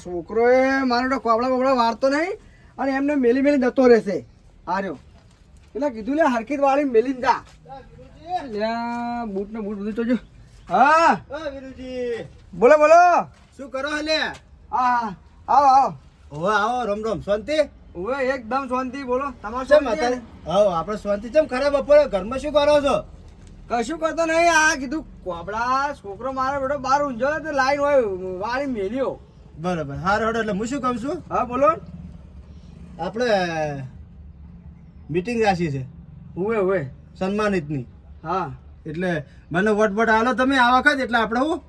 છોકરો એ મારો તો કોબળા બોબળા વાળતો નહીં અને એમને મેલી મેલી જતો રહેશે. આર્યો એટલે કીધું લે હરખી વાળી મેલીને જા. બૂટ ને બૂટ બધું તો જો. હા વીરુજી બોલો બોલો. શું કરો હલે? હા આવો આવો. ઓવે આવો રમ રમ શાંતિ. ઓવે એકદમ શાંતિ. બોલો તમારું કેમ શાંતિ અત્યારે? હા આપણે શાંતિ. કેમ ખરાબ બપોરે ઘરમાં શું કરો છો? કશું કરતો નહીં. આ કીધું કોબળા છોકરો મારો બેટો બહાર ઊંઝો તો લાઈન હોય વાળી મેલ્યો. બરાબર હાર હડો. એટલે હું શું કહું છું, હા બોલો. આપણે મીટિંગ રાખી છે ઓવે ઓવે. સન્માનિતની. હા એટલે મને વટ આલો તમે આ વખત. એટલે આપણે હું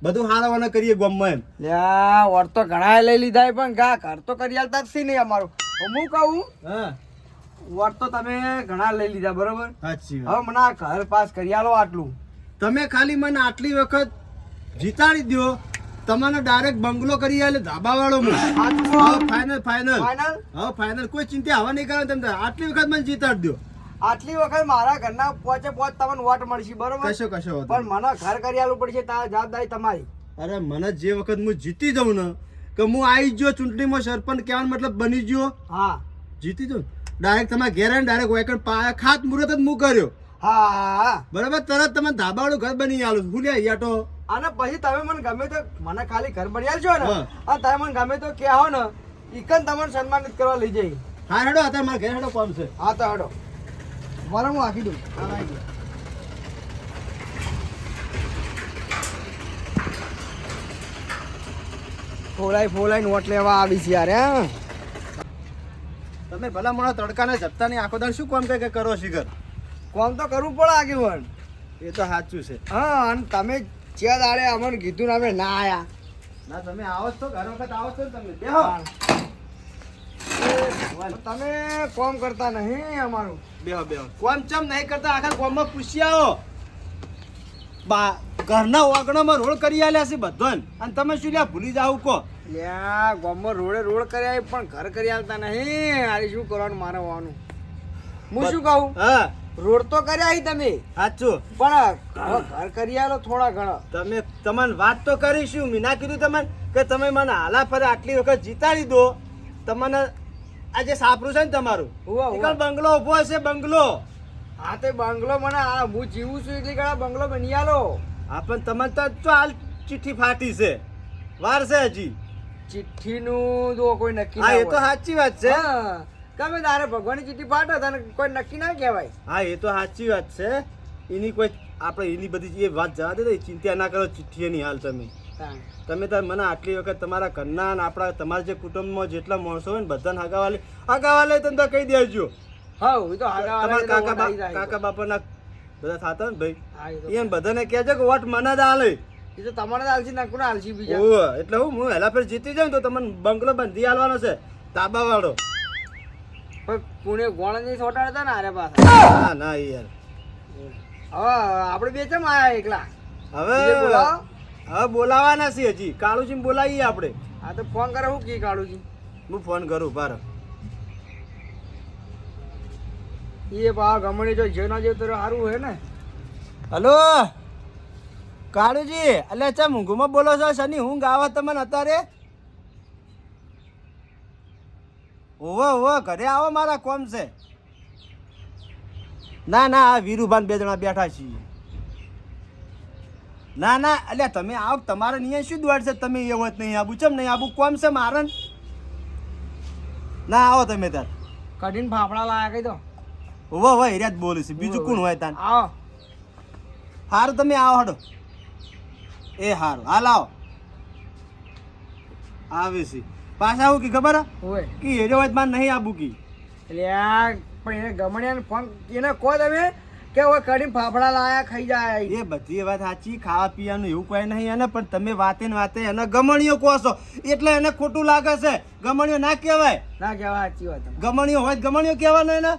બધું હારવાના કરીએ ગામમાં એમ. લ્યા વર તો ઘણા લઈ લીધા પણ ગા ઘર તો કરી આલતા જ નહીં અમારું. હું કહું હા વર તો તમે ઘણા લઈ લીધા બરોબર. સાચી હવે મને આ ઘર પાસ કરી આલો આટલું. તમે ખાલી મને આટલી વખત જીતાડી દો, તમને ડાયરેક્ટ બંગલો કરી આલે ધાબા વાળો. Final final final. હા ફાઇનલ. કોઈ ચિંતા હવા નહીં કરો તમે. આટલી વખત મને જીતાડી દો. આટલી વખત મારા ઘરના પોચે પોચ તમને વોટ મળશે બરોબર. કશો વાંધો પણ મને ઘર કરી આલવું પડશે. જવાબદારી તમારી. અરે મને જે વખત હું જીતી જાઉં ને કે હું આવી ગયો ચૂંટણીમાં સરપંચ કહેવાનો મતલબ બની ગયો. હા જીતી જાઉં ડાયરેક્ટ તમારા ઘેર આવીને ડાયરેક્ટ વેકણ ખાત મુહૂર્ત જ હું કર્યો. હા બરાબર. તરત તમે ધાબાવાળું ઘર બની આલું. ભૂલ્યા યાટો. અને પછી તમે મને ગમે તો મને ખાલી ઘર બની આલજો ને. હા. અને તમે મને ગમે તો કહો ને ઈકન તમને સન્માનિત કરવા લઈ જઈ. હા હેડો. અત્યારે મારા ઘેર હેડો કોમ છે. હા તો હડો મારે હું આખી દઉં. ફોલાઈ નોટ લેવા આવી છે યાર. હે તમે ભલા માણો તડકાના ઝપતાની આખો દાડ શું કામ કઈ કરો શિખર? કોમ તો કરવું પડે આગેવાન. એ તો સાચું છે. હા અને તમે જે દાડે અમને કીધું ને અમે ના આયા. ના તમે આવો છો ઘર વખત આવો છો ને તમે બેહો. તમે કોમ કરતા નહીં અમારું. બેહો બેહો. કોમ ચમ નહીં કરતા આખા કોમમાં પૂછી આવો. બા ઘરના ઓગણામાં રોડ કરી આલ્યા છે બધોન. અને તમે શું લ્યા ભૂલી જાવ કો? લ્યા ગામમાં રોડ કરી આવી પણ ઘર કરી આલતા નહીં. આરે શું કરવાનું મારે હોવાનું. હું શું કહું હા રોડ તો કર્યા આવી તમે સાચું. પણ ઘર કરી આલો થોડા ઘણા. તમે તમને વાત તો કરીશું. મેં ના કીધું તમને કે તમે મને હાલા ફરે આટલી વખત જીતાડી દો. તમને આજે સાપરું છે ને તમારું ઉવા, ઉવા. એકલ બંગલો ઉભો હશે બંગલો. હા તે બંગલો મને આ હું જીવું છું એટલે ઘણા બંગલો બની આલો. હા પણ તમને તો હાલ ચિઠ્ઠી ફાટી છે. વાર છે હજી. ચિઠ્ઠીનું જો કોઈ નક્કી હા ના એ તો હોય. સાચી વાત છે. હા ગમે તારે ભગવાનની ચિઠ્ઠી ફાટે તને કોઈ નક્કી ના કહેવાય. હા એ તો સાચી વાત છે. એની કોઈ આપણે એની બધી એ વાત જવા દે. ચિંતા ના કરો ચિઠ્ઠીની હાલ. તમે તાર મને આટલી વખત તમારા ઘરના અને આપણા તમારા જે કુટુંબમાં જેટલા માણસો હોય ને બધાને હગાવાલે તમે તો કહી દેજો. હા એ તો તમારા કાકા બાપાના બધા થતા ને ભાઈ એમ બધાને કહેજો કે વોટ મને જ આલે. એ તો તમારે આલસી નાખું ને આલસી બીજા. ઓહ એટલે હું હેલા ફેર જીતી જાઉં તો તમને બંગલો બંધી આલવાનો છે તાબા વાળો. પણ પુણે ગોળ નહીં છોટાડતા ને આરે પાસે. ના ના યાર. હવે આપણે બે ચમ આયા એકલા. હવે બીજે બોલાવો. હવે બોલાવાના છીએ હજી. કાળુજી બોલાવીએ આપણે. હા તો ફોન કરે હું કી કાઢું છું. હું ફોન કરું બાર. એ બા ગમણી જો જેના જેવું તો સારું હોય ને. હલો કાળુજી. એટલે ચા ઊંઘમાં બોલો છો? શની ઊંઘ આવે તમને અત્યારે? ઓવો ઘરે આવો મારા કોમ છે. ના ના આ વીરુભાન 2 જણા બેઠા છીએ. ના ના એટલે તમે આવો. તમારે અહીંયા શું દોડ છે? તમે એ વાત નહીં આબુ ચમ નહીં આબુ? કોમ છે મારન. ના આવો તમે તાર. કઢીને ફાફડા લાયા કઈ દો. ઓવો હિર્યા જ બોલું છું. બીજું કોણ હોય તાન? આવો હારું તમે આવો હડો. એ હારું હાલ આવો. આવે છે પાછા આવું કે ખબર હોય કે હેરો વાત માં નહીં આબુ કી. એટલે આ પણ એને ગમણિયાને ફોન એને કહો તમે કે હવે કઢીને ફાફડા લાયા ખાઈ જાય. એ બધી વાત સાચી. ખાવા પીવાનું એવું કોઈ નહીં એને. પણ તમે વાતે ને વાતે એને ગમણીઓ કહો છો એટલે એને ખોટું લાગે છે. ગમણીઓ ના કહેવાય. ના કહેવાય સાચી વાત. ગમણીઓ હોય ગમણીઓ કહેવાનો એને.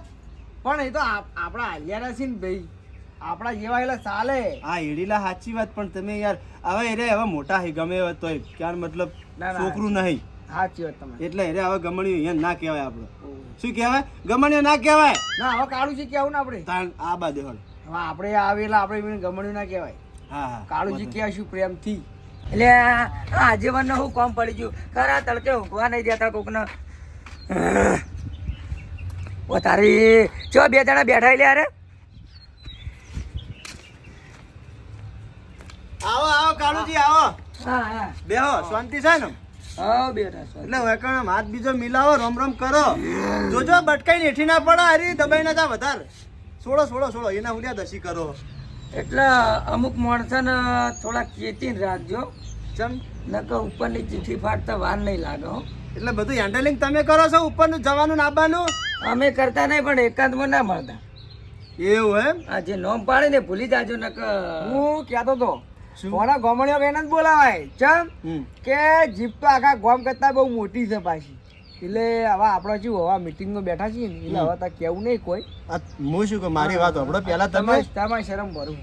પણ એ તો આપણા હાલિયાના છે ને ભાઈ. આપણા જેવા એટલે ચાલે. હા એડીલા સાચી વાત. પણ તમે યાર હવે મોટા હે ગમે તો ક્યાં મતલબ ના, ના. છોકરું નહીં સાચી વાત તમે. એટલે હવે ગમણીઓ અહીંયા ના કહેવાય. આપણે શું કહેવાય? ગમણીઓ ના કહેવાય. ના હવે કાળું છે કેવું ને આપણે. તાણ આ બાજુ હળ. હવે આપણે આવેલા આપણે ગમણ્યું ના કહેવાય. હા હા કાળુજી કહેશું પ્રેમથી. એટલે આ આજીવનને હું કોમ પડી ગયું ખરા તડકે ઊંઘવા નહીં દેતા કોકને ઓ તારી ચો 2 જણા બેઠા લે યાર આવો આવો કાળુજી આવો હા હા બેહો શાંતિ છે ને હા બેઠા છો એટલે વેકણ હાથ બીજો મિલાવો રોમ રોમ કરો જોજો બટકાઈ નેઠી ના પડે હરી દબાઈ ના જા વધાર છોડો એના હુડિયા દસી કરો એટલે અમુક માણસોને થોડા ચેતીને રાખજો ચમ નકર ઉપરની ચીઠી ફાટતા વાર નહીં લાગે હો એટલે બધું હેન્ડલિંગ તમે કરો છો ઉપરનું જવાનું નાબાનું અમે કરતા નહીં પણ એકાંતમાં ના મળતા એવું એમ આ જે નોમ પાડે ને ભૂલી જાજો નકર હું કહેતો તો શું? કોના ગોમણીઓ એને જ બોલાવાય ચમ કે જીપ તો આખા ગોમ કરતા બહુ મોટી છે પાછી એટલે હવે આપણે શું હવે મીટિંગમાં બેઠા છીએ ને એટલે હવે તો કેવું નહીં કોઈ હું શું કહું મારી વાત સાંભળો પહેલા તમે તમારી શરમ ભરું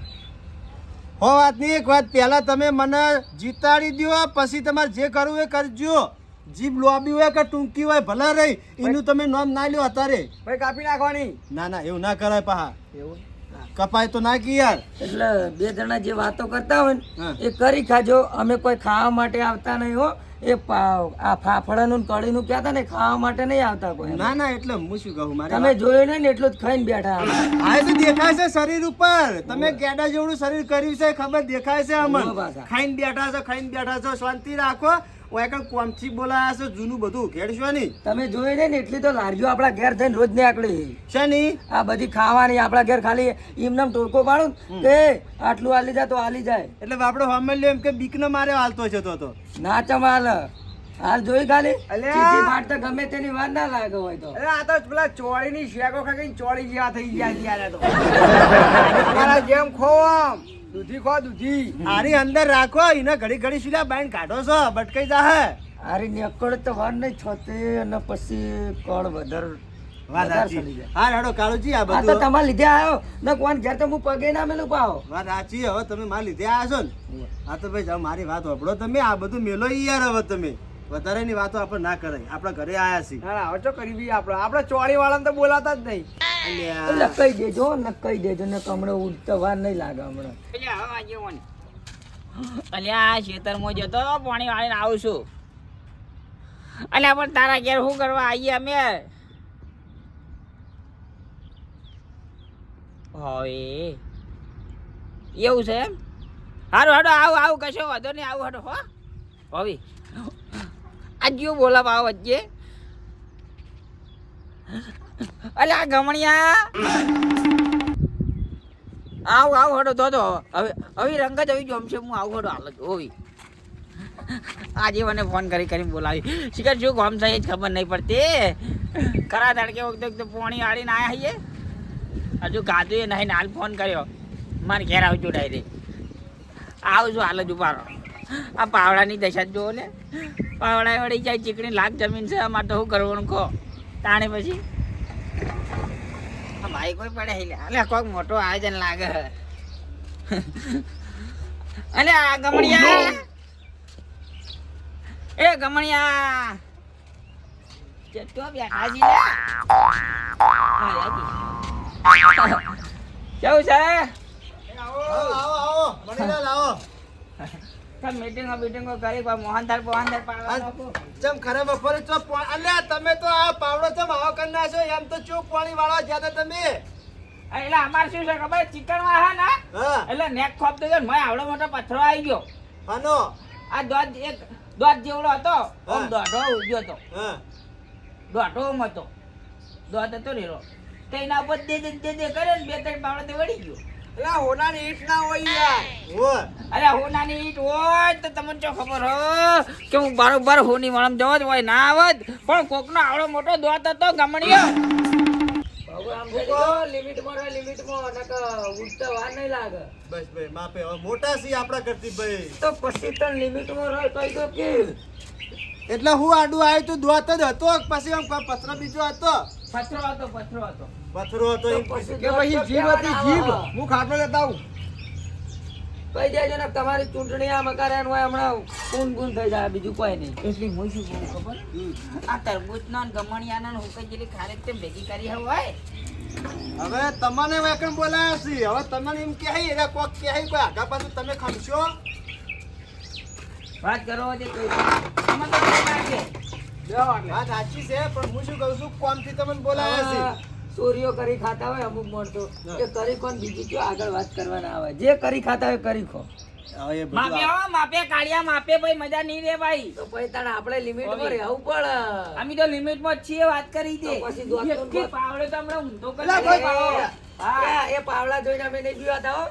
હો વાતની એક વાત પહેલા તમે મને જીતાડી દો પછી તમારે જે કરવું એ કરજો જીભ લોબી હોય કે ટૂંકી હોય ભલા રહી એનું તમે નામ ના લ્યો અત્યારે ભાઈ કાપી નાખવાની ના એવું ના કરાય પહા એવું કપાય તો ના કી યાર એટલે 2 જણા જે વાતો કરતા હોય હા. ને એ કરી ખાજો અમે કોઈ ખાવા માટે આવતા નહીં હો એ આ ફાફડાનું ને કઢીનું કહેતા ને ખાવા માટે નહીં આવતા કોઈ ના એટલે હું શું કહું મારે તમે જોયું નહીં ને એટલું જ ખાઈને બેઠા અમે. આ તો દેખાય છે શરીર ઉપર તમે કેડા જેવડું શરીર કર્યું છે ખબર દેખાય છે અમન ઉભો પાછા. ખાઈને બેઠા છો શાંતિ રાખો ઓય કોમથી બોલાયા છો જૂનું બધું ઘેડશો નહીં તમે જોયું નહીં ને એટલી તો લારજીઓ આપણા ઘેર થઈને રોજ નીકળી છે નહીં આ બધી ખાવાની આપણા ઘેર ખાલી એમને ટોકો પાડું ને કે આટલું આલી જાય તો આલી જાય એટલે આપડે હમલ્યો એમ કે બીક ન મારે હાલતો છે તો ના ચમાલ હાલ જોઈ ખાલી અલ્યા. ચીઠી ફાટતા ગમે તેની વાર ના લાગે હોય તો અરે આ તો પેલા ચોળીની શેકો ખાઈને ચોળી જેવા થઈ ગયા ત્યારે તો તમારા જેમ ખો આમ દૂધી ખો દૂધી આરી અંદર રાખો એને ઘડી સુધા બાઈન કાઢો છો બટકાઈ જાહે આરી નીકળ તો વાર નહીં છોતે અને પછી કોણ વધારે વાત સાચી હા હેડો કાળુજી આ આ તો બધું તમારા લીધે આવ્યો ને કોણ ઘેર તો હું પગે ના મેલું પાવો વાત સાચી હવે તમે મારા લીધે આવ્યા છો ને આ તો ભાઈ જાઓ મારી વાત સાંભળો તમે આ બધું મેલો ઈ યાર હવે તમે વધારેની વાતો આપણે ના કરાય આપણા ઘરે આયા છીએ ના હવે તો કરી આપણે ચોળી વાળાને તો બોલાતા જ નહીં અલ્યા. એટલે કહી દેજો ને કહી દેજો ને હમણાં ઉડતા વાર નહીં લાગે હમણાં અલ્યા આ ખેતરમાં જતો હતો, પાણી વાળીને આવું છું. અલ્યા પણ તારા ઘેર શું કરવા આવીએ અમે? હવે એવું છે એમ? હારું હડો આવું કશો વાંધો નહીં, આવું હડો હો. હવે આ જીવ બોલાવ આવો વચ્ચે. અલ્યા ગમણિયા આવું હડો તો હવે રંગ જ આવી જમશે. હું આવું હડો હાલ જ હોવી. આજે મને ફોન કરીને બોલાવી શિખર શું ગામ થાય જ ખબર નહીં પડતી. ખરા તડકે વખતે પોણી વાળીને આવ્યા છીએ, હજુ ગાધું એ નહીં. હાલ ફોન કર્યો મારે ઘેર આવજો ડાયરેક્ટ. આવું છું હાલ જ ઉપાડો. આ પાવડાની દશા જ જોવો ને, પાવડા વળી જાય ચીકણી લાખ જમીન છે. અમારે તો શું કરવાનું કહો તાણે પછી ભાઈ કોઈ પડે એટલે કોઈક મોટો આયોજન લાગે. અલે આ ગમણિયા, એ ગમણિયા ચેટો બેઠા છી લે. કેવું છે? આવો મણીલાલ આવો. મીટિંગો કરી મોહનથાળ પાડવાનો. ચમ ખરા બપોરે ચો અલ્યા તમે તો આ પાવડો ચમ આવો કરી નાખો એમ તો ચો પાણી વાળવા જ્યાં તમે. એટલે અમારે શું છે ખબર, ચિકન વાળા ને હા એટલે નેક ખોપ તો મેં આવડો મોટો પથ્થરો આવી ગયો. આનો આ દોધ જેવડો હતો, આમ દોઢો ઉગ્યો હતો. હા દોઢો આમ હતો, દોધ હતો રેરો. તો એના ઉપર દે કરે ને 2-3 પાવડા તો વળી ગયો. એટલે હોનાની ઈટ ના હોય યાર. ઓ અરે હોનાની ઈટ હોય તો તમને શું ખબર હો કે હું બરોબર હોની વળમ જવો જ હોય ના આવત. પણ કોકનો આવડો મોટો દોત હતો ગમણીયો. હવે આમ જોજો, લિમિટમાં રહે, લિમિટમાં નકર ઉડતા વાર નહીં લાગે. બસ ભાઈ માપે હવે મોટા સી આપડા કરતી ભાઈ. તો પછી તો લિમિટમાં રહે તો કે એટલે હું આડું આવ્યું તું દોત જ હતો પછી આમ પથરો બીજો હતો. પથરો હતો. પથરો હતો એમ પછી કે પછી જીભ હતી જીભ. હું ખાટલો લેતા આવું. કહી દેજો ને તમારી ચૂંટણી આ મકાન હોય હમણાં ગુન થઈ જાય, બીજું કોઈ નહીં. એટલે હું શું કહું ખબર, આ તરબૂચનો ને ગમણિયાનો હુકઈ જેટલી ખારેક તે ભેગી કરી હોય. હવે તમને વેકણ બોલાયા છે. હવે તમને એમ કહે એટલે કોક કહે કોઈ આગા પાછું તમે ખમશો. વાત કરો તે કોઈ તમે તો કોઈ લાગે વાત સાચી છે પણ હું શું કહું છું કોમથી તમને બોલાયા છે ચોરીઓ કરી ખાતા હોય અમુક માણસો એ કરી કોણ બીજી કયો આગળ વાત કરવાના આવે જે કરી ખાતા હોય કરી ખો હવે એ બધું માપે હો માપે કાળિયા માપે ભાઈ મજા નહીં રે ભાઈ તો પછી તાણે આપણે લિમિટમાં રહેવું પડે અમે તો લિમિટ માં જ છીએ વાત કરી દે તો પછી દોસ્તો એકથી પાવડે તો હમણાં ઊંધો કરી અલા દે. ભાઈ, હા એ પાવડા જોઈને અમે નહીં પીવાતા હો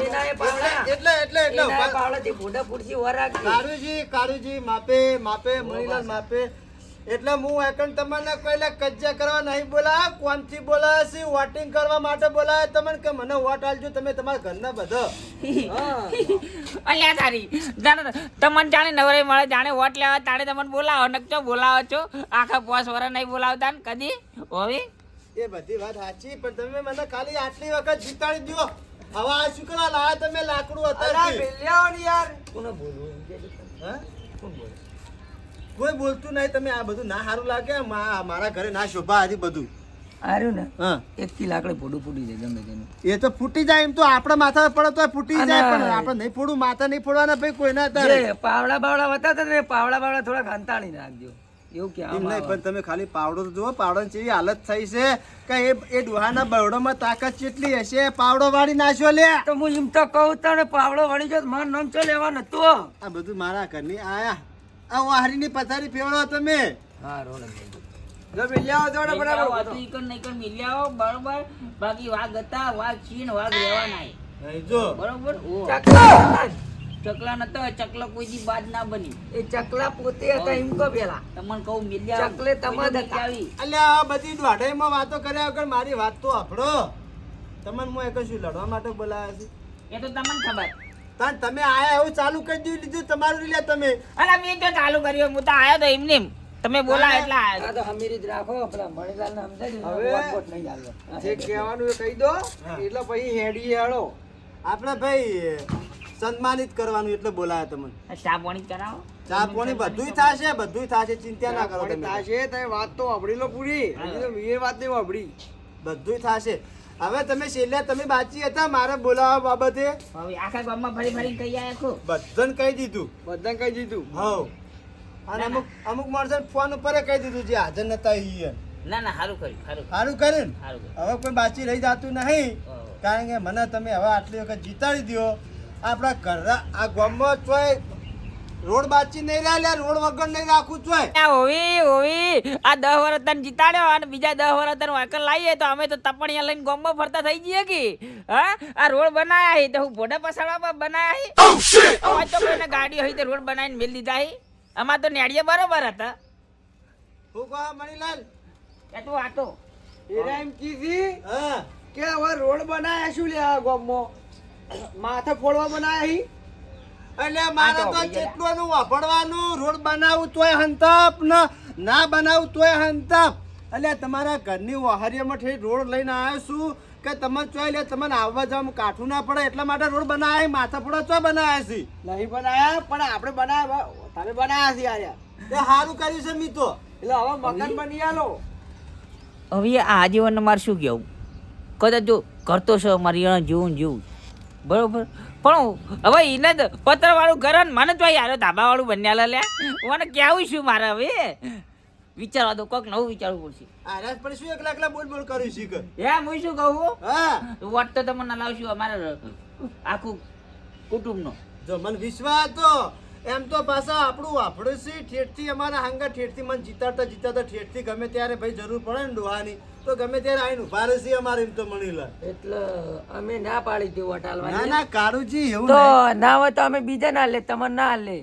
એના એ પાવડા એટલે એના એ પાવડાથી ફોટા ફૂટથી વરાગ કારુજી માપે મણીલાલ માપે એટલે હું એકન તમને કોઈને કજ્જા કરવા નહીં બોલાયા કોમથી બોલાયા છે વોટિંગ કરવા માટે બોલાયા તમને કે મને વોટ આલજો તમે તમારા ઘરના બધા અલ્યા તારી જાણે તમને જાણે નવરે મળે જાણે વોટ લેવા તાણે તમને બોલાવો નકચો બોલાવો છો આખા 5 વર્ષ નહીં બોલાવતા ને કદી હવે એ બધી વાત સાચી પણ તમે મને ખાલી આટલી વખત જીતાડી દો હવે આ શું કરવા લાયા તમે લાકડું હતા યાર કોને બોલવું હા? કોઈ બોલતું નહીં તમે આ બધું ના સારું લાગે મારા ઘરે ના શોભા હતી બધું આર્યું ને હા એક થી લાકડે ફોડું ફૂટી જાય ગમે તેનું એ તો ફૂટી જાય એમ તો આપણા માથા પર પડે તો ફૂટી જાય અને- પણ આપણે નહીં ફોડું માથા નહીં ફોડવાના ભાઈ કોઈના તારે જે પાવડા બાવડા બતાવતા ને પાવડા થોડા ખાંતાણી નાખજો એવું કે એમ નહીં પણ તમે ખાલી પાવડો તો જુઓ પાવડાની જેવી હાલત થઈ છે કે એ ડોહાના બરડોમાં તાકાત કેટલી હશે પાવડો વાળી નાખ્યો લે તો હું એમ તો કહું તને પાવડો વળી ગયો મારું નામ ચો લેવા નતો આ બધું મારા ઘરની આયા આ વાહરીની પથારી ફેવડો તમે હા રોડ જો મિલ્યા દોડે બરાબર હતું ઈકણ નહીં કણ મિલ્યા હો, બરોબર બાકી વાઘ હતા વાઘ છીન વાઘ રહેવાના હે. નહીં જો બરોબર ઓ ચકલા નતો ચકલો કોઈ દી બાદ ના બની એ ચકલા પોતે હતા એમ કહો પેલા તમને કહું મિલ્યા ચકલે તમાર હતા. અલ્યા આ બધી દોઢાઈમાં વાતો કર્યા વગર મારી વાત તો આપણો તમને હું એક શું લડવા માટે બોલાયા છે એ તો તમને ખબર તાન તમે આયા એવું ચાલુ કરી દીધું તમારું લે તમે અલા મેં તો ચાલુ કર્યું હું તો આયો તો એમને એમ. તમે બોલા એટલા આયો આ તો હમીરી જ રાખો પેલા મણીલાલ ને સમજાય હવે વોટ નહીં ચાલતો જે કહેવાનું એ કહી દો એટલે પછી હેડી હેડો આપણે ભાઈ સન્માનિત કરવાનું એટલે બોલાયા તમને ચા પાણી કરાવો ચા પાણી બધુંય થશે ચિંતા ના કરો તમે તાશે તમે વાત તો વાપરી લો પૂરી હજી તો મેં વાત નહીં વાપરી બધુંય થશે હવે તમે છેલ્લે તમે બાચી હતા મારે બોલાવવા બાબતે હવે આખા ગામમાં ફરી ફરી કહી આયા ખો બધાને કહી દીધું બધાને કહી દીધું હવ અને અમુક માણસો ફોન ઉપર કહી દીધું જે હાજર નતા ઈ ના ના સારું કર્યું સારું સારું કર્યું ને સારું કર્યું હવે કોઈ બાચી રહી જતું નહીં કારણ કે મને તમે હવે આટલી વખત જીતાડી દો આપણા ઘરના આ ગામમાં ચોય રોડ બાચી નહીં રહ્યા રોડ વગર નહીં રાખું ચોય આ હોવી આ 10 વર્ષ તને જીતાડ્યો અને બીજા 10 વર્ષ તને વાકર લાવીએ તો અમે તો તપણિયા લઈને ગામમાં ફરતા થઈ જઈએ કે હા આ રોડ બનાયા હે તો હું ભોડા પસાડવા બનાયા હે હવે તો કોઈને ગાડીઓ હોય તો રોડ બનાવીને મેલ દીધા હે અમાર તો નેડિયા બરોબર હતા હું કહો મણીલાલ એ તો આતો એરા એમ કીધી હા કે હવે રોડ બનાયા શું લે આ ગામમાં માથે ફોડવા બનાયા હી એટલે મારે તો જેટલું એનું વાપરવાનું રોડ બનાવું તોય હંતાપ ના બનાવું તોય હંતાપ એટલે તમારા ઘરની વહારીમાં ઠેર રોડ લઈને આવ્યો છું કે તમે ચોય લે તમને આવવા જવામાં કાઠું ના પડે એટલા માટે રોડ બનાવ્યા માથા ફોડા ચોય બનાવ્યા છે નહીં બનાયા પણ આપણે બનાયા તમે બનાયા છે આયા એ સારું કર્યું છે મી તો એટલે હવે મકાન બની આલો હવે આ આજીવન મારે શું કહેવું કદાચ જો કરતો છે મારી જેવું જેવું બરોબર પણ હવે એને જ પત્રવાળું ઘર ને મને તો યાર ધાબાવાળું બન્યા લે મને કેવું શું મારે હવે વિચારવા દો કોક નવું વિચારવું પડશે આરાસ પણ શું એકલા એકલા બોલ બોલ કર્યું છે કે હે હું શું કહું હા વોટ તો તમને લાવશું અમારે આખું કુટુંબનો જો મને વિશ્વાસ હતો એમ તો પાછા આપણું વાપરું છે ઠેઠથી અમારા હાંગા ઠેઠથી મને જીતાડતા ઠેઠથી ગમે ત્યારે ભાઈ જરૂર પડે ને ડોહાની તો ગમે ત્યારે આવીને ઉભા રહેશે અમારે એમ તો મણીલાલ એટલે અમે ના પાડી હતી વોટ ના આલવાની ના કારુજી એવું તો નહીં. ના હોય તો અમે બીજા ના લે તમને ના લે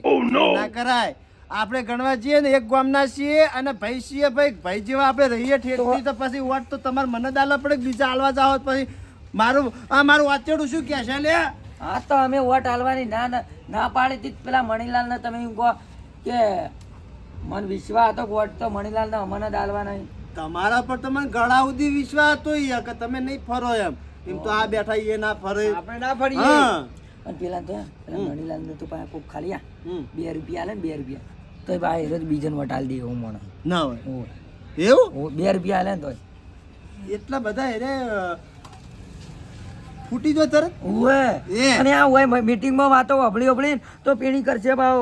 ના કરાય આપણે ગણવા જઈએ ને એક ગામના છીએ અને ભાઈ છીએ ભાઈ જેવા આપણે રહીએ ઠેઠથી તો પછી વોટ તો તમારે મને જ આલવા પડે કે બીજા આલવા જાવ તો પછી મારું વાચેડું શું કહે છે લે હા તો અમે વોટ આલવાની ના પાડી હતી પેલા મણીલાલ ને તમે એમ કહો કે મને વિશ્વાસ હતો કે વોટ તો મણીલાલ ને અમને જ આલવાના તમારા પર તો મને ગળા સુધી વિશ્વાસ હતો યાર કે તમે નહીં ફરો એમ તો આ બેઠા એ ના ફરે આપણે ના ફરીએ હા અને પેલા તો પેલા મણીલાલ ને તો પાસે કોક ખાલી હમ. 2 રૂપિયા આલે ને 2 રૂપિયા તો એ ભાઈ રોજ બીજાને વોટ આલી દે એવું મને ના હોય એવું 2 રૂપિયા આલે ને તો એટલા બધા એને ફૂટી જો તરત ઓવે એ. અને આ હોય મીટિંગમાં વાતો અભળી તો પીણી કરશે ભાવ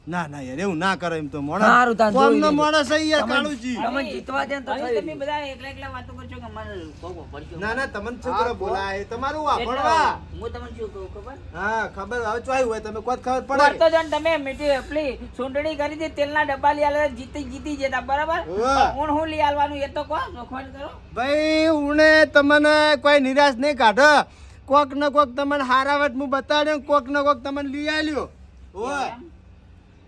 ના ના યાર એવું ના કરો એમ તો સારું, તાન જોઈ કોમનો લેજો. માણસ છે યાર તમને- કાળુજી તમને જીતવા દે ને તો હવે થઈ તમે ગયું. બધા એકલા એકલા વાતો કરશો કે અમારે કહું પડશે. ના ના તમને શું કરો બોલાય તમારું એટલે વાપરવા હું તમને શું કહું ખબર? હા ખબર હવે ચોય હોય તમે કોઈ ખબર પડે પડતો જો ને તમે મીઠી પેલી સૂંટણી કરી હતી તેલના ડબ્બા લઈ આલે જીતી જતા બરાબર હોવે. હું હું લઈ આલવાનું એ તો કહો જોખવાડ કરો. ભાઈ ઉણે તમને કોઈ નિરાશ નહીં કાઢો કોક ને કોક તમને હારાવટ હું બતાડ્યો કોક ને કોક તમને લઈ આલ્યો ઓય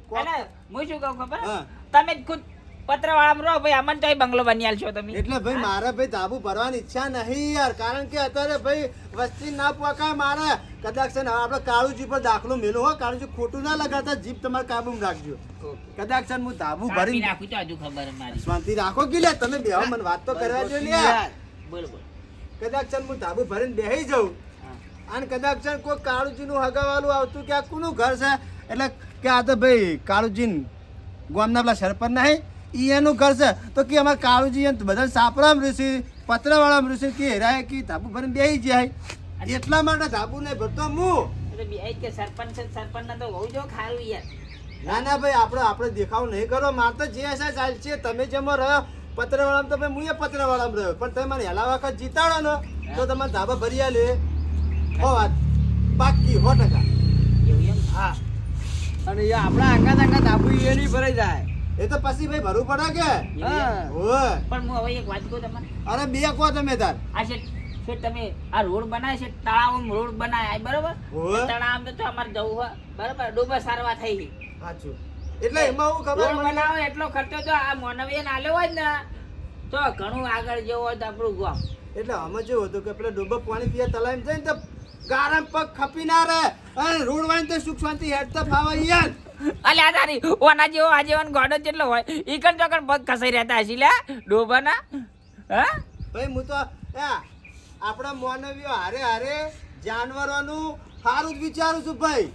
કોક- અને હું શું કહું ખબર હા. તમે જ ખુદ પત્રવાળામાં રહો ભાઈ અમને તો બંગલો બની આલશો તમે એટલે ભાઈ મારે ભાઈ ધાબુ ભરવાની ઈચ્છા નહીં યાર કારણ કે અત્યારે ભાઈ વસ્તી ના પોકાય મારે કદાચ છે ને આપણે કાળુજી પર દાખલો મેલો હો કાળુજી ખોટું ના લગાડતા જીભ તમારે કાબુમાં રાખજો કદાચ છે ને હું ધાબુ કાપી ભરી નાખું તો હજુ ખબર મારી શાંતિ રાખો કે લે તમે બેહો મને વાત તો કરવા જો લે બોલ બોલ કદાચ છે ને હું ધાબુ ભરીને બેહી જાઉં હા. અને કદાચ છે ને કોઈ કાળુજીનું હગાવાલું આવતું કે આ કોનું ઘર છે એટલે કે આ તો ભાઈ કાળુજી ગામના પેલા સરપંચ નહીં ઈ એનું ઘર છે તો કે અમારે કાળુજી એને બધા સાપરામ ઋષિ પતરાવાળામાં ઋષિ કે હેરાય કે ધાબુ ભરીને બેહી જાય એટલા માટે ધાબુ નહીં ભરતો હું એટલે બે કે સરપંચ છે, સરપંચના તો હોવું જો ખારું યાર ના ના ભાઈ આપણે દેખાવ નહીં કરો મારે તો જે હશે ચાલશે તમે જેમાં રહ્યો પતરાવાળામાં તો ભાઈ હું એ પતરાવાળામાં રહ્યો પણ તમે મને હેલા વખત જીતાડો ને તો તમારે ધાબા ભરી આલે હો વાત પાક્કી 100%. એવું એમ હા અને એ આપણા આંગા ધાબુ એ નહીં ભરાઈ જાય. એ તો પછી ભાઈ ભરવું પડે કે હા. ઓય પણ હું હવે એક વાત કહું તમને અરે બે કહો તમે તાર આ છે તમે આ રોડ બનાવે છે તળાવ રોડ બનાવે બરોબર હોવે. તળાવ તો અમારે જવું હોય બરોબર ડૂબા સારવા થઈ ગઈ સાચું એટલે એમાં હું ખબર રોડ મને બનાવો એટલો ખર્ચો તો આ મોનવીએ આલ્યો હોય ને તો ઘણું આગળ જવું હોય તો આપણું ગામ એટલે આમાં જેવું હતું કે પેલા ડોબા પાણી પીવા તલાઈમ જાય ને તો ગારમ પગ ખપી ના રહે અને રોડ વાળી તો સુખ શાંતિ હેડતા ફાવા યાર અલ્યા તારી ઓના જેવો આ જેવાનો ગોડો જેટલો હોય ઈ કણ ચોકણ પગ ખસાઈ રહેતા હશે લે ડોબાના હા ભાઈ હું તો આપણા માનવીઓ હારે હારે જાનવરોનું સારું જ વિચારું છું ભાઈ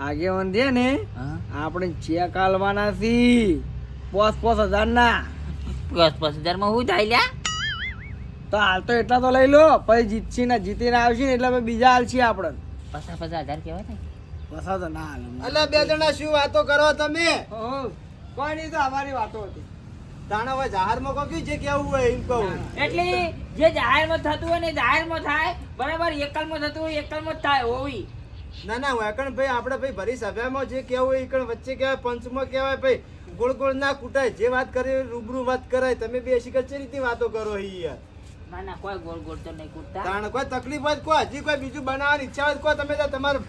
આગેવાન છે ને આપણે ચેક આલવાના છી 5,000 ના. 10,000 હું થાય લ્યા તો હાલ તો એટલા તો લઈ લો પછી જીતશી ને જીતીને આવશે ને એટલે પછી બીજા હાલ છીએ આપણે 50,000 કેવાય ને પસા તો ના હાલ અલ્યા બે જણા શું વાતો કરો તમે કોઈ નહીં તો અમારી વાતો હતી. તાણા હોય જાહેરમાં કહો કે જે કેવું હોય એમ કહું એટલે જે જાહેરમાં થતું હોય ને એ જાહેરમાં થાય બરાબર એકલમાં થતું હોય એકલમાં જ થાય હોવી ના ના વેકણ ભાઈ આપણે ભાઈ ભરી સભામાં જે કહેવું હોય એ કણ વચ્ચે કહેવાય પંચમાં કહેવાય ભાઈ ગોળ ગોળ ના કૂટાય જે વાત કરી રૂબરૂ વાત કરાય તમે બે શીખર છે રીતની વાતો કરો હી યાર ના ના કોઈ ગોળ ગોળ તો નહીં કૂદતા તાણ કોઈ તકલીફ હોય તો કહો હજી કોઈ બીજું બનાવવાની ઈચ્છા હોય તો કહો તમે તો તમારે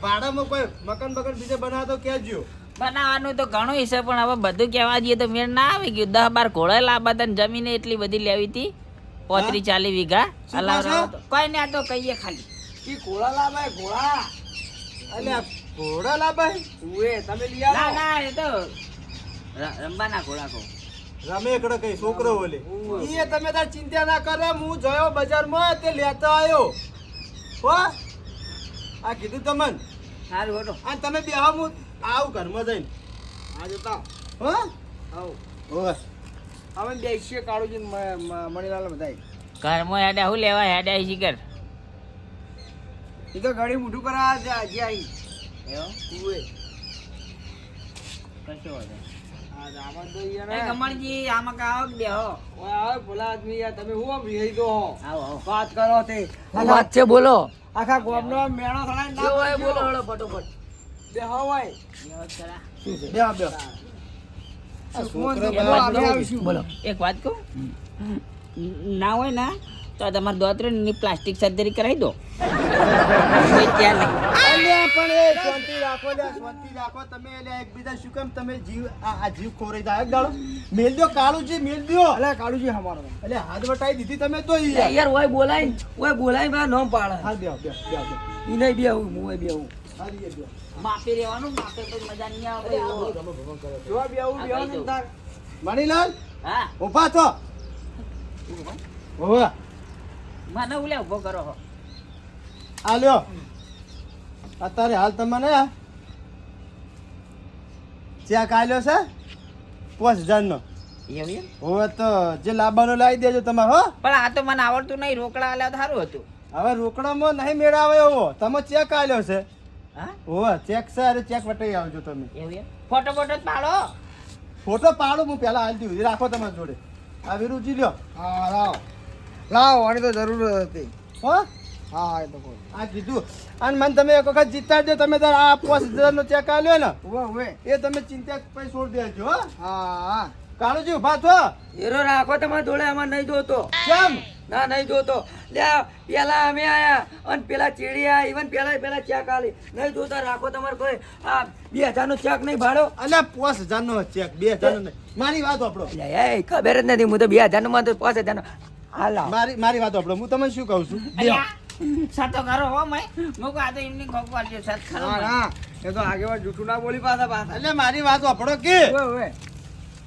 ભાડામાં કોઈ મકાન બકન બીજે બનાવો તો કહેજો બનાવવાનું તો ઘણું છે પણ હવે બધું કહેવા જઈએ તો મેળ ના આવી ગયું 10-12 ઘોડા લાવવા હતા ને જમીન એટલી બધી લેવી હતી 35-40 વીઘા શું અલાવ કહો છો? રહ્યો તો. કોઈ ને આ તો કહીએ ખાલી ઈ ઘોડા લાભાય ઘોડા અલ્યા ઘોડા લાભાઈ ઉએ તમે લઈ ના આવો. ના એ તો રંબાના ઘોડા કહું રમેકડો કઈ છોકરો ઓલે ઈ તમે તાર ચિંતા ના કરે હું જોયો બજારમાં તે લેતો આવ્યો હો આ કીધું તમને સારું હોટો આ તમે બેહો હું આવું ઘરમાં જઈને આ જતા હો આવો ઓય અમે બેસીએ કાળુજી મણીલાલ બધાય. ઘરમાં હેડ્યા હું લેવા હેડ્યા શીખર એ તો ઘડી મોઢું કરા આજે આવી ઉએ કશો વાંધો આ આમાં તો ઈ નહીં. ને એ ગમણજી આમાં કાવો કે બેહો ઓય આવે ભલા આદમી યાર તમે હું આમ રહી દો આવો આવો વાત કરો તે વાત છે બોલો આખા ગામનો મેણો થડાય ના જો હોય કરજો. બોલો ફટોફટ બેહો હોય બેહો જ ખરા. બેહો બેહો આ છોકરો સુમન તો બધા બોલો, આપણે બોલો. આવીશું. બોલો એક વાત કહું ના હોય ને તો તમારે દોતરીની પ્લાસ્ટિક સર્જરી કરાવી દો કોઈ ત્યાં નહીં. અલ્યા પણ એ શાંતિ રાખો લ્યા શાંતિ રાખો તમે અલ્યા એકબીજા શું કેમ તમે જીવ આ જીવ ખોરાઈ જાય એક દાડો મેલ દો કાળુજી મેલ દો અલે કાળુજી હમારો અલ્યા હાથ વટાઈ દીધી તમે તો ઈ યાર યાર ઓય બોલાય મારા નામ પાડે હાથ બેહો બેહો બેહો ઈ નહીં બે હું હું બેહું હાથ બેહો માપી રહેવાનું માપે તો મજા નહીં આવે એવો. જો બેહું આ બેહો કહી ને દઉં. તાર મણીલાલ હા ઊભા થો ઓવા મને ઉલે ઉભો કરો હો. આ લ્યો અત્યારે હાલ તમને ચેક આલ્યો છે 5,000 નો એવું એમ? હવે તો જે લાવવાનો લાવી દેજો તમારે હો પણ આ તો મને આવડતું નહીં રોકડા આલ્યા તો સારું હતું હવે રોકડામાં નહીં મેળાવે એવો તમે ચેક આલ્યો છે હા ઓહ ચેક છે અરે ચેક વટાઈ આવજો તમે એવું એમ ફોટો ફોટો જ પાડો ફોટો પાડો હું પહેલા હાલતી સુધી રાખો તમારી જોડે આ વિરુચિ લ્યો હા લાવો લાવો આની તો જરૂર હતી હો હા હા એ તો કોઈ આ કીધું અને મને તમે એક વખત જીતાડજો તમે તાર આ 5000 નો ચેક આલ્યો ને ઉભો ઉભે એ તમે ચિંતા પછી છોડી દેજો હો હા હા કાળુજી ઉભા થો હીરો રાખો તમારા જોડે આમાં નહીં જોતો કેમ ના નહીં જોતો લે પેલા અમે આયા અને પેલા ચીડિયા ઇવન પેલા ચેક આલી નહીં જોતા રાખો તમારે કોઈ આ 2000 નો ચેક નહીં ભાડો અલ્યા 5000 નો ચેક 2000 નો નહીં મારી વાત આપણો એ ખબર જ નથી હું તો 2000 નો માં તો 5000 નો હાલ મારી વાત આપણો હું તમને શું કહું છું અલ્યા સાતો કરો હો મેં મુકો આ તો એમની ખોખ પાડજો સાત ખરો હા હા એ તો આગેવાન જૂઠું ના બોલી પાછા એટલે મારી વાત આપણો કે ઉભે ઉભે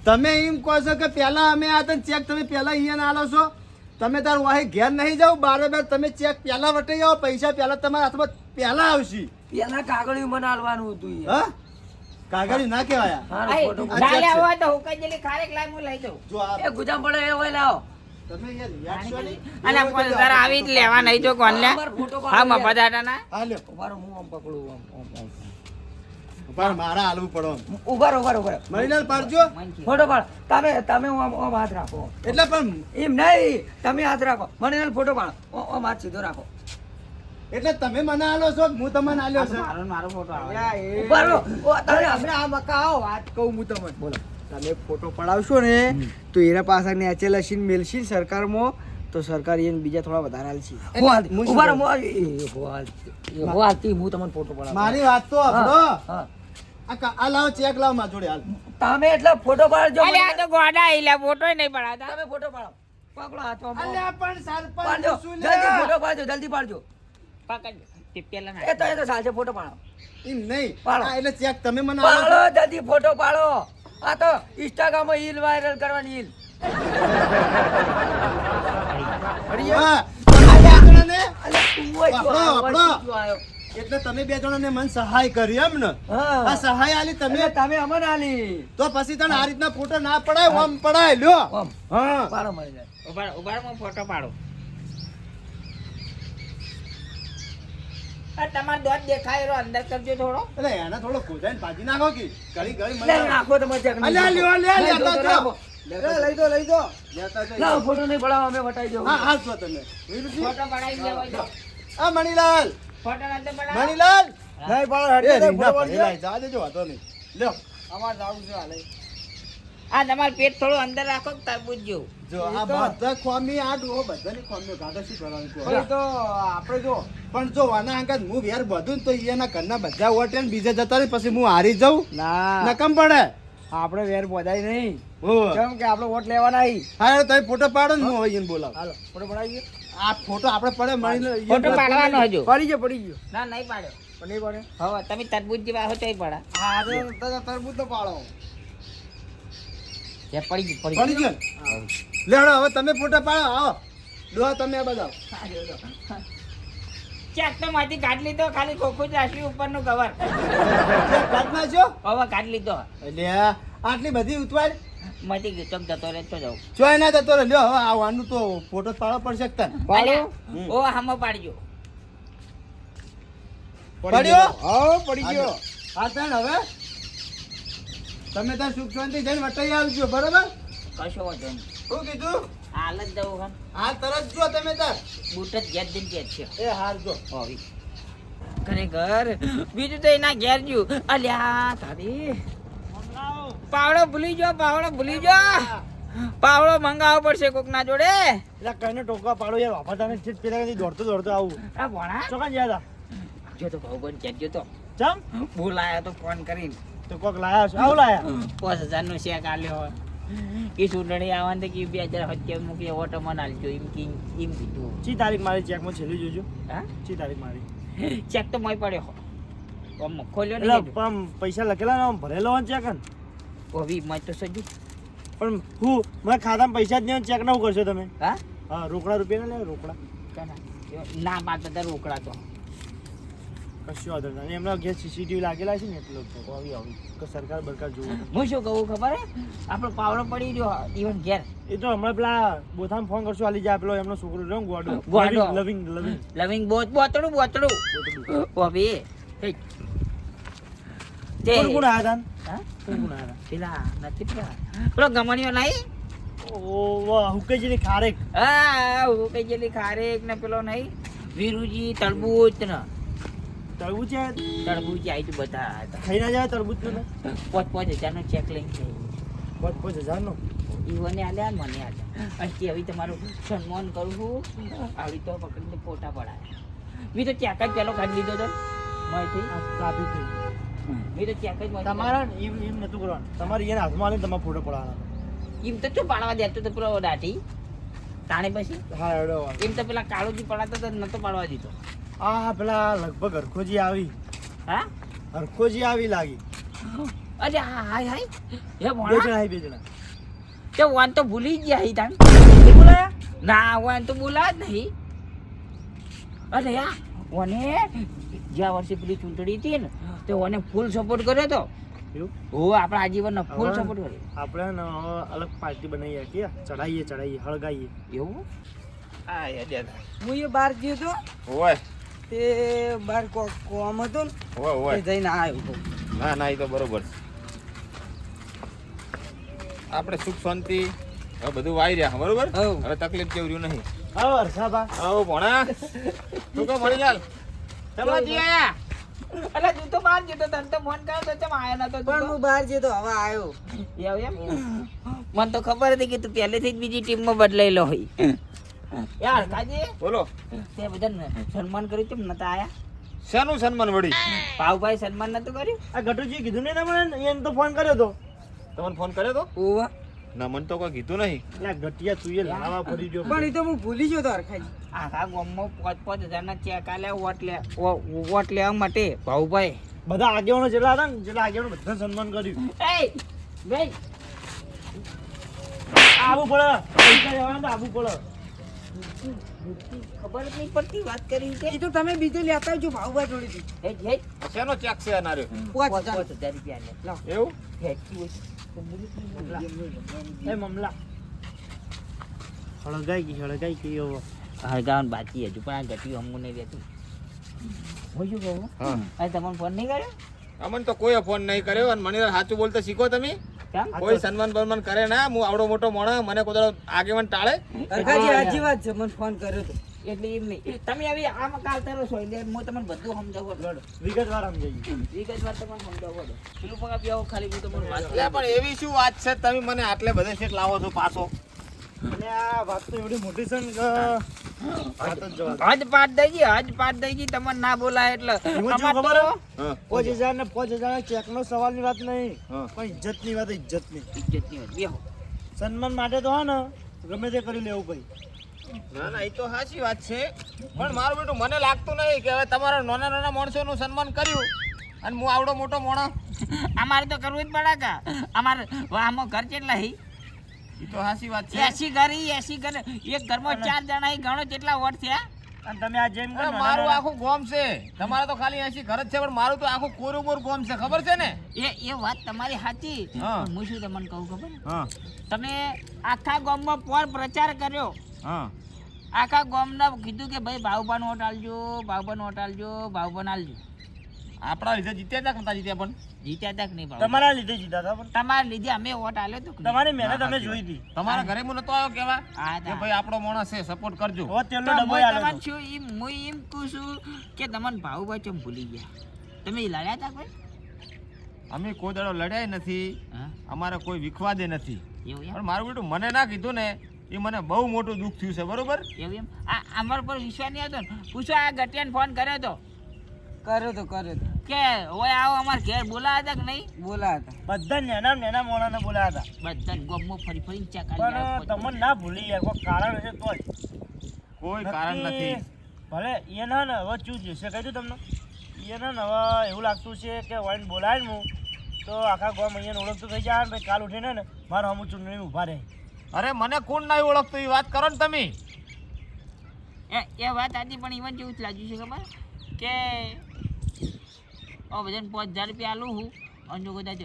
તમે એમ કહો છો કે પહેલા અમે આ તને ચેક તમે પહેલા અહીંયા આલો છો તમે તાર વાહી ઘેર નહીં જાવ બાર તમે ચેક પહેલા વટાઈ જાઓ પૈસા પહેલા તમારા હાથમાં પહેલા આવશે પેલા કાગળિયું મને હાલવાનું હતું યાર. હા કાગળ ના કહેવાય હારો આય ફોટો આ ડાલે ચેક છે. હોય તો હુકાઈ જેલી ખારેક લાઈ હું લઈ જાઉં જો આ એ ગુજામ પડે એ હોય લાવો તમે યાર યાદ છો નહીં? અને તારા આવી જ લેવા નહીં જો કોણ લે અમારો ફોટો પાડો હા યાર. મફત ના હા લ્યો ઉભારો હું આમ પકડું આમ. પણ મારા હાલવું પડો ઉભારો મહિના પાડજો ફોટો પાડ તમે આમ હાથ રાખો એટલે પણ એમ નહીં તમે હાથ રાખો મને ફોટો પાડો આમ હાથ સીધો રાખો એટલે તમે મને આલો છો કે હું તમને આલ્યો છે મારો ફોટો આવે અલ્યા, એ- ઉભારો અરે હમણાં આ મકા આવો વાત કહું હું તમને બોલો તમે ફોટો પડાવશો ને તો એના પાસે નેચે લસીને મેલશી સરકારમાં તો સરકાર એને બીજા થોડા વધારે આલશે ઉભારો હું તમને ફોટો પડાવું મારી વાત તો આપણો હા આ લાવો ચેક લાવો મારા જોડે હાલ તમે એટલે ફોટો પાડજો અરે આ તો ગોડા આઈલા ફોટો નહીં પડાતા તમે ફોટો પાડો પકડો હાથમાં અલ્યા પણ સરપંચ પાડજો શું જલ્દી લ્યા? ફોટો પાડજો જલ્દી પાડજો પકડ તે પેલા ના એ તો સાચે ફોટો પાડો એમ નહીં પાડો. આ એટલે ચેક તમે મને આલો છો. પાડો જલ્દી ફોટો પાડો આ તો ઇન્સ્ટાગ્રામ માં ઈલ વાયરલ કરવાની ઈલ હા, તમે બે જણાને અલે તું હોય તો વાપરો, આ વાપરો. વસ્તુ આયો. એટલે તમે બે જણાને મને સહાય કરી એમ ને હા. આ સહાય આલી તમે એટલે તમે અમને આલી તો પછી તને આ રીતના ફોટો ના પડાય ઓમ પડાય લ્યો આમ હા પાડો મળી જાય ઉભાર હું ફોટો પાડું આ તમારો દોત દેખાય રહ્યો અંદર કરજો થોડો એટલે એને થોડો ખોજાઈને ભાજી નાખો કે ઘડી ઘડી લે મને નાખો તમારે ચેક નહીં. અલ્યા, લ્યો, લ્યો, લઈ લેતા દો, જાઓ. રાખો. લઈ દો લેતા જઈએ. લાવો, ફોટો નહીં પડાવો અમે વટાઈ જાવ હા હાલ છો તમે વીરુજી? ફોટો પડાવી દેવો તો આ મણીલાલ ફોટો નથી પડાવો મણીલાલ નહીં પાડો એ હેડે રીંગણા ફોટો પાડજો. ભરેલા, જા દેજો વાંધો નહીં લ્યો અમારે જાવું છે હાલે આ તમારું પેટ થોડું અંદર રાખો કે તરબૂચ જેવું જો આ બધા ખોમી આ ડોહો બધાની ખોમીઓ ગાઢો શું કરવાનું કહો? પછી તો આપણે જો પણ જો આના અંગત હું વેર બધું ને તો એના ઘરના બધા વોટે ને બીજે જતા રહે પછી હું હારી જાઉં ના નકમ પડે આપણે વેર બોધાય નહીં હોવે. કેમ કે આપણે વોટ લેવાના અહીં હા તમે ફોટો પાડો ને હું હવે એને બોલાવ હાલો ફોટો પડાવી આ ફોટો આપણે પડે મળીને ફોટો પાડવાનો હજુ પડી ગયો ના નહીં પાડ્યો પણ નહીં પડે હવે તમે તરબૂચ જેવા હો તોય પડા હા તો તરબૂચ તો પાડો જે પડી ગયું પડી ગયો ને? લેડો હવે તમે ફોટો પાડો આવો ડોહા તમે આ બધા ચેક તો માંથી કાઢ લીધો ખાલી ખોખું જ રાખ્યું ઉપરનું કવર કાઢ નાખ્યો હવે કાઢ લીધો એટલે આટલી બધી ઉતવાડ મતી ગયું ચમ જતો રહે તો જાઉં ચોય ના જતો રે લ્યો હવે આવવાનું તો ફોટો પાડો પડશે કે તને પાડો ઓ હામો પાડજો પડ્યો હા પડી ગયો હા તાણ હવે તમે ત્યાં સુખ શાંતિ જઈને વટાઈ આવજો બરોબર કશો વાંધો નહીં શું કીધું હાલ જ જવું હમ હા તરત જો તમે તાર બૂટ જ ઘેર જઈને ઘેર છે એ હાર જો હોવી ખરેખર બીજું તો એના ઘેર જ્યું અલ્યા તારી પાવડો ભૂલી જો પાવડો મંગાવવો પડશે કોક ના જોડે એટલે કઈને ટોકા પાડો યાર વાપરતા ને પેલા દોડતો આવું આ ભણા ચોકા ગયા જો તો ભાઉબંધ ચેક તો ચમ બોલાયા તો ફોન કરીને તો કોક લાયા છે આવું લાયા 5000 નો શેક આલ્યો કે ચૂંટણી આવવાનું તો કે 2070 મૂકી ઓટો મને આલજો એમ કીધું ચી તારીખ મારી ચેકમાં છેલ્લી જોજો હા ચી તારીખ મારી ચેક તો મોય પડ્યો આમ ખોલ્યો એટલે નહીં પણ પૈસા લખેલા ને આમ ભરેલો હોય ચેક ને ઓવી મય તો સજુ પણ હું મને ખાતામાં પૈસા જ નહીં ચેક ના કરશો તમે હા હા રોકડા રૂપિયા ના લે રોકડા ના પાડતા તો રોકડા તો કશું વાંધો નહીં એમના ઘેર સીસીટીવી લાગેલા છે ને એટલે તો ઓવી ઓવી કે સરકાર બરકાર જોવું હું શું કહું ખબર હે આપણો પાવડો પડી રહ્યો ઇવન ઘેર એ તો હમણાં પેલા બોથામ ફોન કરશો આલી જાય પેલો એમનો છોકરો રહ્યો ને ગોડો ગોડો. લવિંગ લવિંગ બોતડું ઓવી હે. તે કોણ કોણ આયા તા? હા? કોણ કોણ આયા પેલા નથી પેલા પેલો ગમણીયો નહીં તા? ઓવા હુકેજીની ખારેક. હા હું કઈ જેલી ખારેક ને પેલો નહીં વીરુજી તરબૂચ ને તરબૂચ છે? તરબૂચ આવી તું બધા હતા ખાઈ ના જાય તરબૂચ નું? 5,000 નો ચેક લઈને છે 5,000 નો. ઈવને આલ્યા ને મને આલ્યા અહીંથી હવે તમારું સન્માન કરું છું આવી તો પકડીને ફોટા પડાયા મેં તો ચેક જ પેલો કાઢી લીધો હતો માહિતી આ કાપી થઈ. મેં તો ચેક જ તમારા એમ નતું કરવાનું. તમારે એના હાથમાં આલીને તમારે ફોટો પડાવવાનો. એમ તો શું પાડવા દેતો તો પેલો દાઢી તાણે પછી હા એવડો વાત. એમ તો પેલા કાળુજી પડાતો તો નતો પાડવા દીધો આ પેલા લગભગ હરખોજી આવી. હા હરખોજી આવી લાગી. અરે હા હાય હાય હે બે ભણા જણા આવી, બે જણા. તે વાન તો ભૂલી જ ગયા હી તાણ એ બોલાયા? ના વાન તો બોલા જ નહીં અરે યા ઓને જ્યાં વર્ષે પેલી ચૂંટણી હતી ને તે ઓને ફૂલ સપોર્ટ કર્યો તો એવું? ઓ આપણા આજીવનનો ફૂલ હવે સપોર્ટ કર્યો આપણે ને હવે અલગ પાર્ટી બનાવીએ કે ચડાઈએ હળગાઈએ. એવું હા યાદ હું એ બહાર ગયો તો ઓય તે બહાર કોમ હતો ને ઓય ઓય તે જઈને આવ્યો ના ના એ તો બરોબર છે. આપણે સુખ શાંતિ હવે બધું વાઈ રહ્યા બરોબર હઉ. હવે તકલીફ જેવું રહ્યું નહીં. હા હર્ષાબા. આવો ભણા તું કહો મણીલાલ ચમલાજી આયા અરે તું તો બહાર જતો તને તો ફોન કર્યો તો ચમ આયો નતો પણ હું બહાર ગયો તો હવે આવ્યો એવું એમ મને તો ખબર હતી કે તું પહેલેથી જ બીજી ટીમમાં બદલાયેલો હોય યાર કાજી બોલો તે બધાને સન્માન કર્યું કેમ નતા આયા શાનું સન્માન વળી પાવભાઈ સન્માન નતું કર્યું આ ગટુજી કીધું ને તમને? એને તો ફોન કર્યો તો. તમને ફોન કર્યો તો ઓવા ના મને તો કોઈ કીધું નહીં. એટલે આ ગટિયા તું એ લાવા પડી ગયો. પણ એ તો હું ભૂલી ગયો તો હરખાજી આખા ગામમાં 5,000 ના ચેક આલ્યા વોટ લેવા માટે ભાઉભાઈ બધા આગેવાનો જેટલા હતા ને જેટલા આગેવાનો બધા સન્માન કર્યું. એ ભાઈ આવું પડે પૈસા લેવાના તો આવું પડે. ખબર જ નહીં પડતી વાત કરી છે એ તો તમે બીજું લેતા આવજો ભાવભાઈ જોડેથી હે હે શાનો ચેક છે આ નાર્યો 5,000 રૂપિયા લે લાવ. એવું હેચી હોય તો એ મમલા હળગાઈ ગઈ હવે. હળગાવન બાકી હજુ પણ આ ઘટ્યું હમું નહીં રહેતું હું શું કહું હા અરે તમને ફોન નહીં કર્યો અમને તો કોઈ ફોન નહીં કર્યો અને મને સાચું બોલતા શીખો તમે. કેમ કોઈ સન્માન બન્માન કરે ના. હું આવડો મોટો મોણસ મને કોઈ દાડો આગેવાન ટાળે. હરખાજી સાચી વાત છે મને ફોન કર્યો તો એટલે એમ નહીં તમે હવે આમાં કાલ તારો છો એટલે હું તમને બધું સમજાવો લડો વિગતવાર સમજાઈ. વિગતવાર તમને સમજાવો પેલું પગા બેહો ખાલી હું તમને વાત એટલે પણ એવી શું વાત છે તમે મને આટલે બધે શેક લાવો છો પાછો. અને આ વાત તો એવડી મોટી છે ને કે વાત જ જવા દે. હજ પાડ દઈજી તમને ના બોલાય એટલે એમાં શું અમાર ખબર તો હે? હા 5,000 ને 5,000 ચેકનો સવાલની વાત નહીં, હા. પણ ઇજ્જતની વાત, ઇજ્જતની. ઇજ્જતની વાત બેહો સન્માન માટે તો હે ને ગમે તે કરી લેવું ભાઈ. ના ના એ તો સાચી વાત છે પણ મારું બેટું મને લાગતું નહીં કે હવે તમારા નાના નાના માણસોનું સન્માન કર્યું અને હું આવડો મોટો મોણસ. અમારે તો કરવું જ પડે કે અમારે આમાં ઘર કેટલા હી એ તો સાચી વાત છે. 80 ઘર એક ઘરમાં 4 જણા હી ગણો કેટલા વોટ થયા અને તમે આ જેમ અરે મારું આખું ગોમ છે. તમારે તો ખાલી 80 ઘર જ છે પણ મારું તો આખું કોરોબર ગોમ છે ખબર છે ને. એ વાત તમારી સાચી હા. હું શું તમને કહું ખબર હા તમે આખા ગામમાં પર પ્રચાર કર્યો હા આખા ગામના કીધું કે ભાઈ ભાવભાન વોટ આલજો ભાવભાન વોટ આલજો ભાવભાન આલજો આપણા લીધે જીત્યા હતા કે નતા જીત્યા પણ જીત્યા તક નહીં ભાવ તમારા લીધે જીતા હતા પણ તમારા લીધે અમે વોટ આલ્યો તો તમારી મહેનત અમે જોઈ હતી. તમારા ઘરે હું નતો આવ્યો કેવા હા કે ભાઈ આપણો માણસ છે સપોર્ટ કરજો. હવે તેલનો ડબ્બો આલ્યો હતો. હું એમ કહું છું કે તમને ભાવભાઈ ચમ ભૂલી ગયા તમે ઈ લડ્યા હતા કોઈ અમે કોઈ દાડો લડ્યા નથી. હા અમારે કોઈ વિખવાદે નથી. એવું એમ પણ મારું બેટું મને ના કીધું ને એ મને બહુ મોટું દુઃખ થયું છે બરોબર. એવું એમ આ અમારા પર વિશ્વાસ નહીં હતો ને પૂછો આ ગટિયાને ફોન કર્યો તો કે ઓય આવો અમાર ઘેર બોલાયા હતા કે નહીં બોલા હતા બધા નેના મોણાને બોલાયા હતા, બધા ગામમાં ફરી ફરી ચા પણ તમને ના ભૂલી યાર કોઈ કારણ હશે તો જ. કોઈ કારણ નથી. ભલે એના ને હવે શું જશે કહી દઉં તમને, એના ને હવે એવું લાગતું છે કે વાઈન બોલાય ને હું તો આખા ગામ અહીંયા ઓળખતું થઈ જાય ને ભાઈ કાલ ઉઠીને ને મારો અમુક ચૂંટણી ઊભા રહે. અરે મને કોણ નહીં ઓળખતું એ વાત કરો ને તમે. એ વાત આજી પણ ઈવન જેવું જ લાગ્યું છે ખબર કે બધાને 5,000 રૂપિયા આલું હું અને જો કદાચ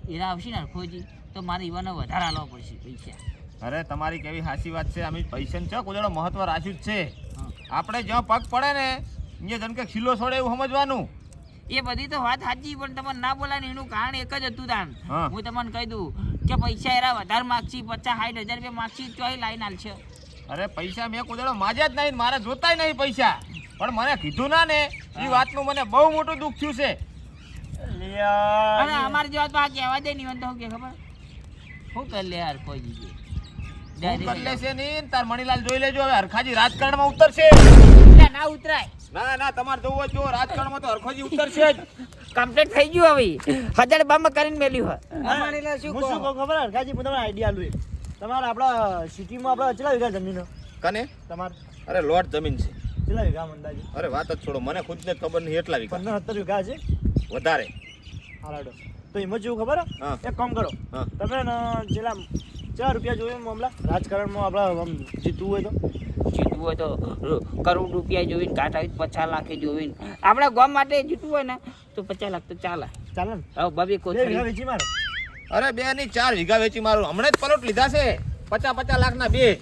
હીરા આવશે ને ખોજી તો મારે ઈવાને વધારે આલવા પડશે પૈસા. અરે તમારી કેવી સાચી વાત છે. અમે પૈસાને છે કોઈ દાડો મહત્વ રાખ્યું જ છે. હા. આપણે જ્યાં પગ પડે ને અહીંયા જેમ કે ખીલો છોડે એવું સમજવાનું. એ બધી તો વાત સાચી પણ તમને ના બોલાય ને એનું કારણ એક જ હતું તાન હા. હું તમને કહી દઉં કે પૈસા એરા વધારે માગશી 50-60 હજાર રૂપિયા માગશી તો લાઈન આલશે. અરે પૈસા મેં કોઈ દાડો માજ્યા જ નહીં, મારે જોતાય નહીં પૈસા. પણ મને કીધું ના ને એ વાતનું મને બહુ મોટું દુઃખ થયું છે. અને અમારી જેવા તો આ કહેવા દે નહીં તો શું કે ખબર શું કરી લે યાર કોઈ જગ્યાએ શું કરી લેશે નહીં, તાર મણીલાલ જોઈ લેજો હવે હરખાજી રાજકારણમાં ઉતરશે. એટલે ના ઉતરાય. ના ના તમારે જોવું હોય જો રાજકારણમાં તો હરખાજી ઉતરશે જ. કમ્પ્લીટ થઈ ગયું હવે 1000 બંધ કરીને મેલ્યું હોય. મણીલાલ શું હું શું કહો? કહું ખબર હરખાજી, હું તમને આઈડિયા આલું એક. તમારે આપણા સિટીમાં આપણા કેટલા વીઘા જમીન કને તમારે અરે લોટ જમીન છે. કેટલા વીઘા અંદાજે? અરે વાત જ છોડો, મને ખુદને ખબર નહીં એટલા વીઘા 15-17 વીઘા છે. વધારે. હાલાડો તો એમાં જેવું ખબર હે? હા. એક કામ કરો, હા. તમે ને કેટલા રૂપિયા જોઈએ મામલા રાજકારણમાં આપણા આમ જીતવું હોય તો? જીતવું હોય તો કરોડ રૂપિયા જોઈને કાંટા 50 લાખે જોઈને આપણા ગામ માટે જીતવું હોય ને તો 50 લાખ તો ચાલે. ચાલે ને? હવે બબે 2 વીઘા કોથળી વેચી મારો. અરે 2 ની 4 વીઘા વેચી મારું હમણાં જ પલોટ લીધા છે 50-50 લાખના 2.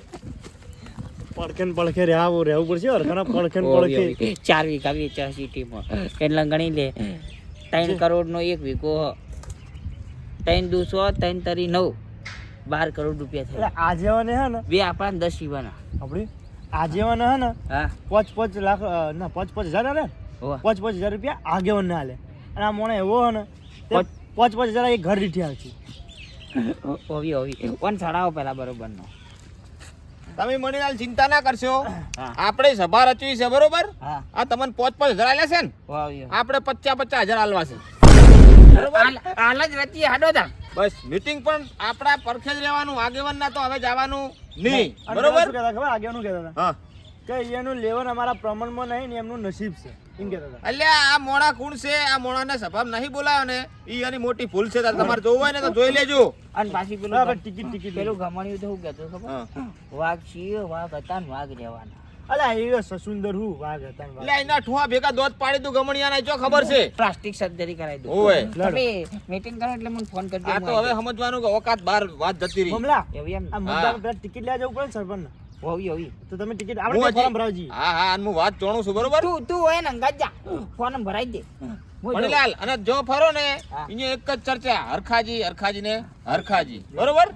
પડખે ને પડખે રહેવું પડશે હરખાના પડખે ને પડખે. 4 વીઘા વેચ્યા સિટીમાં એટલે ગણી લે 3 કરોડનો 1 વીઘો 3 દુ 100 3 તરી 9 12 કરોડ રૂપિયા એટલે થાય. આજેવાને હે ને બે આપણા 10 વીઘાના. આપણી આજેવાને હે ને હા 5-5 લાખ ના 5-5 હજાર હાલે, હોવા. 5-5 હજાર રૂપિયા આગેવાને હાલે. અને આ મોણે એવો હે ને 5-5 હજાર એક ઘર રીઠી આવશે. ઓવી કોણ ચડાવો પેલા બરોબર નો. તમે મણીલાલ ચિંતા ના કરશો, હા. આપણે સભા રચવી છે બરોબર. હા આ તમને 5-5 હજાર આલ્યા છે ને, ઓવી આપણે 50-50 હજાર આલવા છે. હાલ જ રતી હાડો તા. બસ મીટિંગ પણ આપણા પરખે જ રહેવાનું, આગેવાન ના તો હવે જવાનું નહીં અને બરોબર. શું કહેતા ખબર આગેવાનું કહેતા હતા હા કે એનું લેવન અમારા પ્રમાણમાં નહીં ને એમનું નસીબ છે એમ કહેતા હતા. અલ્યા આ મોણા કોણ છે, આ મોણાને સભામાં નહીં બોલાયો ને ઈ એની મોટી ભૂલ છે. તાર તમારે જોવું હોય ને તો જોઈ લેજો. અને પાછી પેલું બરાબર, ટિકિટ પેલું ગમણ્યું તો શું કહેતો ખબર હા. વાઘ છીએ વાઘ હતા ને વાઘ રહેવાના. અલ્યા એ સસુંદર હું વાઘ હતા ને વાઘ. એટલે એના ઠુવા ભેગા દોત પાડી તું ગમણિયાના, જો ખબર છે. પ્લાસ્ટિક સર્જરી કરાવી દો. ઓવે. તમે મીટિંગ કરો એટલે મને ફોન કરજો. આ તો હવે સમજવાનું કે ઓકાત બહાર વાત જતી રહી. મમલા એવી એમ આ મુદ્દામાં પેલા ટિકિટ લેવા જવું પડે ને સરપંચ. હોવી હોવી. તો તમે ટિકિટ હું આપણે હજી- ફોર્મ ભરાવજી. હા હા અને હું વાત જોણું છું બરોબર. તું હોય ને અંગાત જા ફોન ભરાઈ દે. હું જાઉં. મણીલાલ અને જો ફરો ને હા. અહીંયા એક જ ચર્ચા, હરખાજી હરખાજી ને હરખાજી બરોબર.